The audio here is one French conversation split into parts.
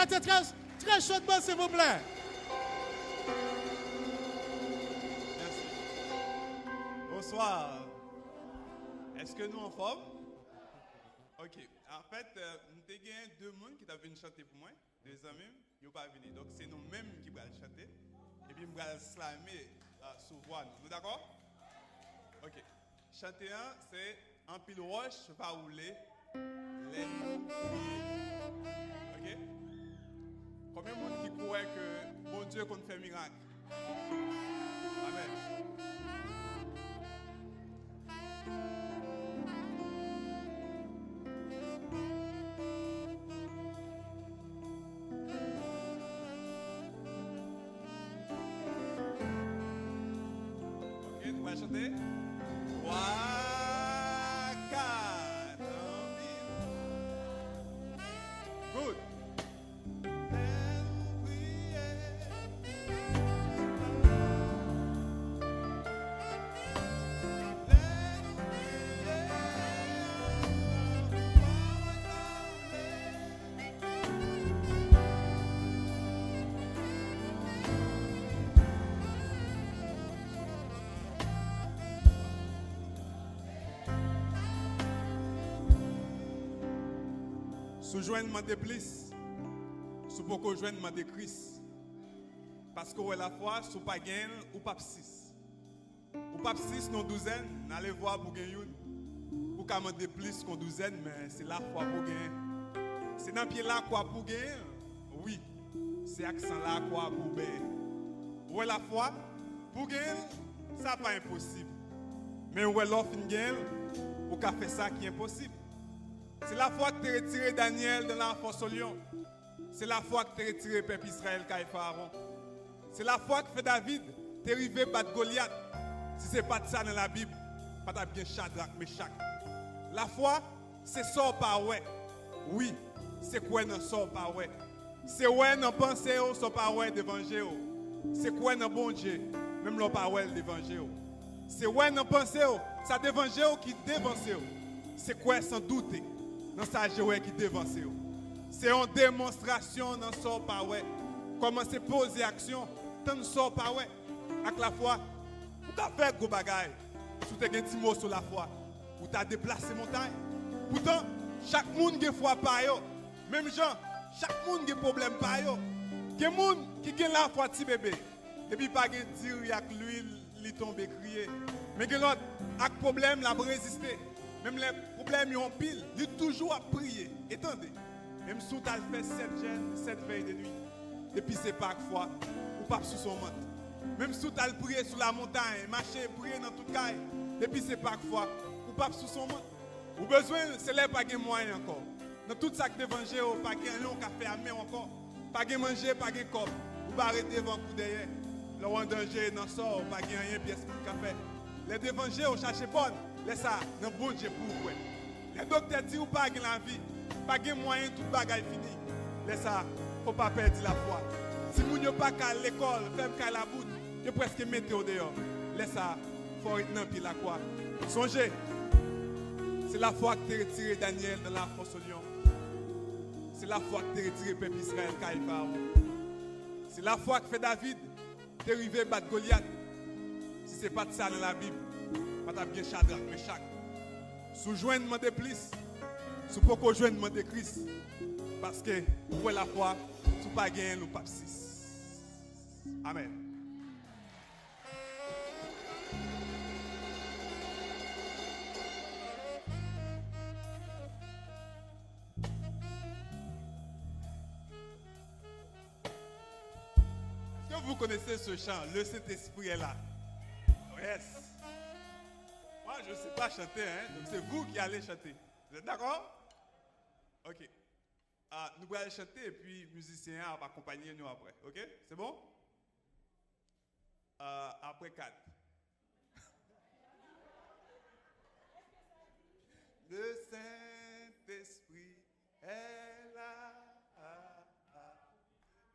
Chantez très, très chaudement, s'il vous plaît. Merci. Bonsoir. Est-ce que nous en forme? Ok. En fait, nous avons gagné deux personnes qui avaient chanter pour moi, deux amis, ils n'ont pas venu. Donc c'est nous-mêmes qui allons chanter. Et puis nous allons slammer sous voix. Nous d'accord? Ok. Chanter un, c'est un pile roche va rouler. Les nous crier. Ok? Combien de monde qui croit que bon Dieu compte faire miracle? Amen. Ok, nous allons chanter. 3, 4, Good. Sous joindre de plus, sous beaucoup joindre de Christ. Parce que la foi, sous pas gain ou pas 6. Ou pas 6 non douzaine, n'allez voir pour gagner une. Pour qu'à demander plus qu'une douzaine, mais c'est la foi pour gagner. C'est dans pied là quoi pour gagner? Oui. C'est accent là quoi pour gagner. Ou la foi, pour gagner, ça pas impossible. Mais où est l'offre de gagner, ou qu'a fait ça qui est impossible. C'est la foi que tu as retiré Daniel de la force au lion. C'est la foi que tu as retiré peuple Israël qui Pharaon. C'est la foi que fait David, tu es arrivé battre Goliath. Si ce n'est pas de ça dans la Bible, pas de bien Shadrach, Meshach. La foi, c'est sort par ouais. Oui, c'est quoi dans sort par ouais. C'est ouais dans pensée, sort par ouais d'évangile. C'est quoi dans bon Dieu, même le par ouais d'évangile. C'est ouais dans pensée, ça d'évangile qui dévance. C'est quoi sans douter. Dans sa joie qui dévance. C'est une démonstration dans son pas ouais. Comment c'est poser action dans le sort pas ouais. Avec la foi, vous avez fait gros bagaille. Si vous avez un petit mot sur la foi, vous avez déplacé montagne. Pourtant, chaque monde a foi par yo. Même gens, chaque monde a des problèmes par yo. Il y a des gens qui ont la foi petit bébé. Et puis pas de dire avec l'huile, il tombe crier. Mais il y a l'autre avec problème la résister. Même les problèmes ont pile, il est toujours à prier. Attendez, même si tu as fait 7 veilles de nuit, et puis c'est pas fois, ou pas sous son manteau. Même si tu as prié sur la montagne, marcher, prier dans toute caille, et puis c'est pas fois, ou pas sous son manteau. Ou besoin, c'est là pas de moyen encore. Dans tout ça que d'évangile, pas de long café à main encore. Pas de manger, pas de cop. Ou pas arrêter devant coup derrière. Le en danger, dans sort, pas de rien, pièce pour le café. Les évangiles, on cherche bonne. Laisse ça, dans bon Dieu pour vous. Les docteurs disent pas de la vie, pas de moyen, tout bagaille fini. Laisse ça, faut pas perdre la foi. Si vous n'avez pas à l'école, faites qu'à la boute, vous presque mettez au dehors. Laisse ça, faut être dans la quoi. Songez, c'est la foi que tu as retiré Daniel dans la fosse au lion. C'est la foi que tu as retiré peuple Israël qui Pharaon. C'est la foi que fait David, tu es arrivé à battre Goliath. Si ce n'est pas de ça dans la Bible, pas de bien Shadrach, Meshach. Sous joindre de plus, sous pourquoi joindre de Christ. Parce que pour la foi, sous pas gagner nous pas 6. Amen. Est-ce que vous connaissez ce chant? Le Saint-Esprit est là. Yes. Moi, je ne sais pas chanter, hein? Donc c'est vous qui allez chanter. Vous êtes d'accord? Ok. Nous allons chanter et puis le musicien va accompagner nous après. Ok? C'est bon? Après 4. Le Saint-Esprit est là.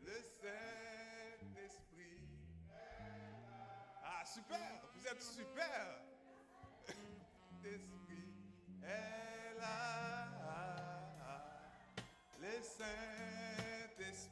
Le Saint-Esprit est là. Ah, super! Vous êtes super! L'Esprit est là. Le Saint-Esprit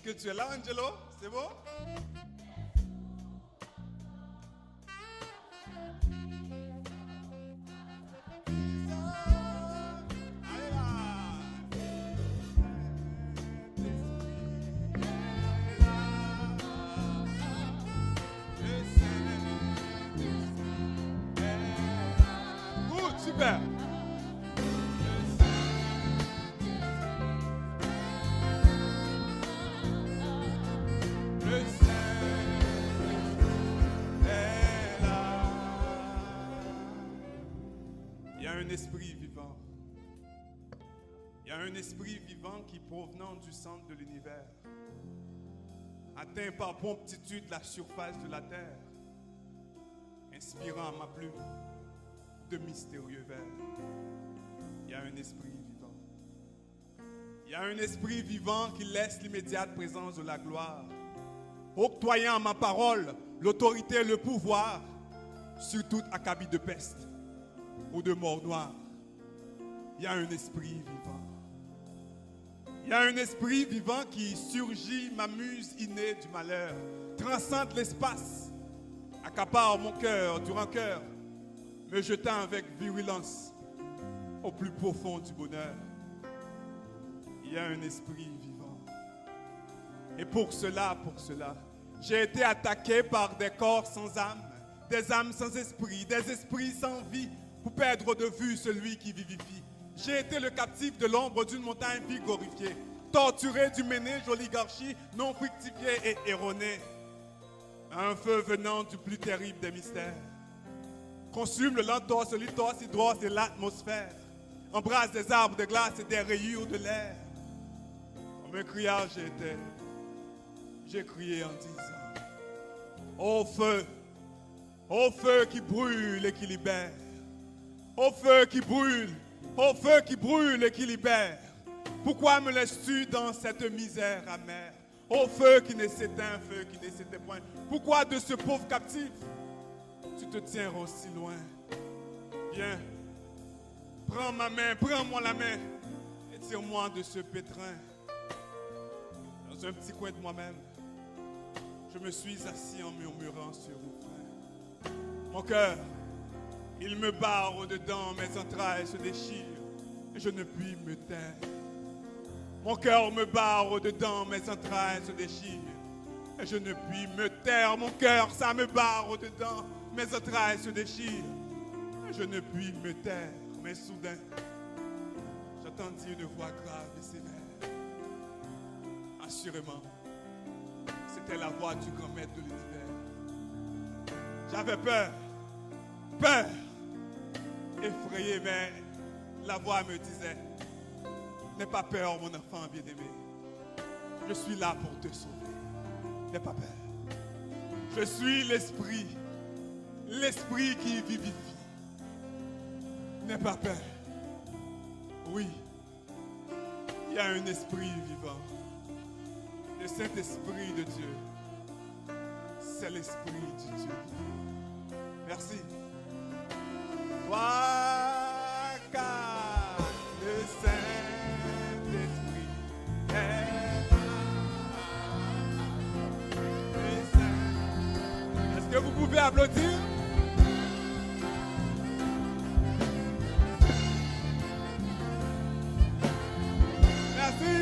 que tu es là, Angelo? C'est bon? Allez là! Good, super! Il y a un esprit vivant. Il y a un esprit vivant qui, provenant du centre de l'univers, atteint par promptitude la surface de la terre, inspirant à ma plume de mystérieux vers. Il y a un esprit vivant. Il y a un esprit vivant qui laisse l'immédiate présence de la gloire, octroyant à ma parole l'autorité et le pouvoir sur toute acabit de peste ou de mort noire. Il y a un esprit vivant. Il y a un esprit vivant qui surgit, ma muse innée du malheur, transcende l'espace, accapare mon cœur du rancœur, me jetant avec virulence au plus profond du bonheur. Il y a un esprit vivant. Et pour cela, j'ai été attaqué par des corps sans âme, des âmes sans esprit, des esprits sans vie, pour perdre de vue celui qui vivifie. J'ai été le captif de l'ombre d'une montagne vigorifiée, torturé du ménage oligarchie non fructifiée et erronée. Un feu venant du plus terrible des mystères consume le lentorse, l'ithos, hydros et l'atmosphère, embrasse des arbres de glace et des rayures de l'air. Comme un criage j'ai crié en disant: ô feu qui brûle et qui libère, ô feu qui brûle et qui libère, pourquoi me laisses-tu dans cette misère amère? Ô feu qui ne s'éteint, feu qui ne s'éteint point, pourquoi de ce pauvre captif tu te tiens aussi loin? Viens, prends ma main, prends-moi la main et tire-moi de ce pétrin. Dans un petit coin de moi-même, je me suis assis en murmurant ce refrain. Mon cœur, il me bat au-dedans, mes entrailles se déchirent et je ne puis me taire. Mon cœur me bat au-dedans, mes entrailles se déchirent et je ne puis me taire. Mon cœur, ça me bat au-dedans, mes entrailles se déchirent et je ne puis me taire. Mais soudain, j'entendis une voix grave et sévère. Assurément, c'était la voix du grand maître de l'univers. J'avais peur, effrayé, mais la voix me disait: n'aie pas peur, mon enfant bien-aimé. Je suis là pour te sauver. N'aie pas peur. Je suis l'esprit qui vivifie. N'aie pas peur. Oui, il y a un esprit vivant. Le Saint-Esprit de Dieu, c'est l'Esprit du Dieu. Merci. Toi, car le Saint-Esprit est là. Est-ce que vous pouvez applaudir? Merci.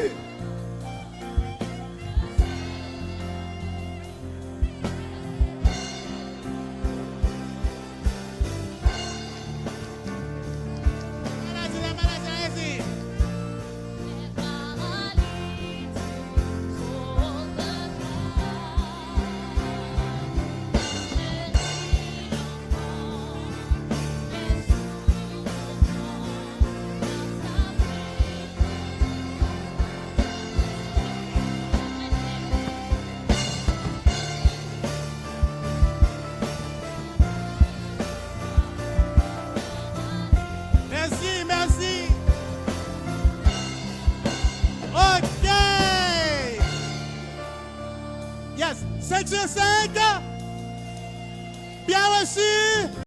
Section 5, bien reçu.